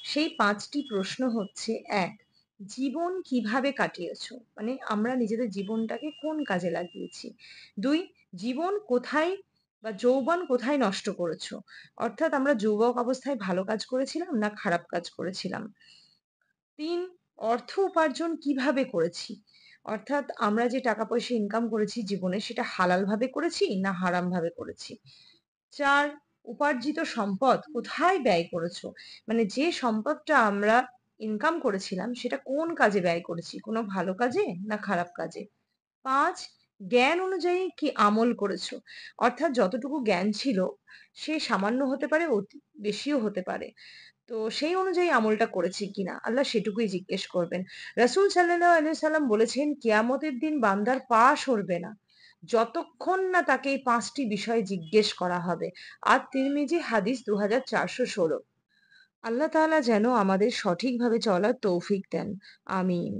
সেই ৫টি প্রশ্ন হচ্ছে: ১, জীবন কিভাবে কাটিয়েছো? মানে আমরা নিজেদের জীবনটাকে কোন কাজে লাগিয়েছি? ২, জীবন কোথায় বা যৌবন কোথায় নষ্ট করেছো? অর্থাৎ আমরা যুবক অবস্থায় ভালো কাজ করেছিলাম না খারাপ কাজ করেছিলাম? ৩, অর্থ উপার্জন কিভাবে করেছি? অর্থাৎ আমরা যে টাকা-পয়সা ইনকাম করেছি জীবনে সেটা হালাল ভাবে করেছি না হারাম ভাবে করেছি? ৪, উপার্জিত সম্পদ কোথায় ব্যয় করেছো? মানে যে সম্পদটা আমরা ইনকাম করেছিলাম সেটা কোন কাজে ব্যয় করেছি? কোনো ভালো কাজে না খারাপ কাজে? ৫, জ্ঞান অনুযায়ী কি আমল করেছো? অর্থাৎ যতটুকু জ্ঞান ছিল সে সামান্য হতে পারে, অতি বেশিও হতে পারে। তো সেই অনুযায়ী আমলটা করেছি কিনা আল্লাহ সেটুকুই জিজ্ঞেস করবেন। রাসূল সাল্লাল্লাহু আলাইহি সাল্লাম বলেছেন, কিয়ামতের দিন বান্দার পা সরবে না যতক্ষণ না তাকে এই ৫টি বিষয় জিজ্ঞেস করা হবে। আর তিরমিজি হাদিস ২৪১৬। আল্লাহ তাআলা যেন আমাদের সঠিকভাবে চলার তৌফিক দেন। আমিন।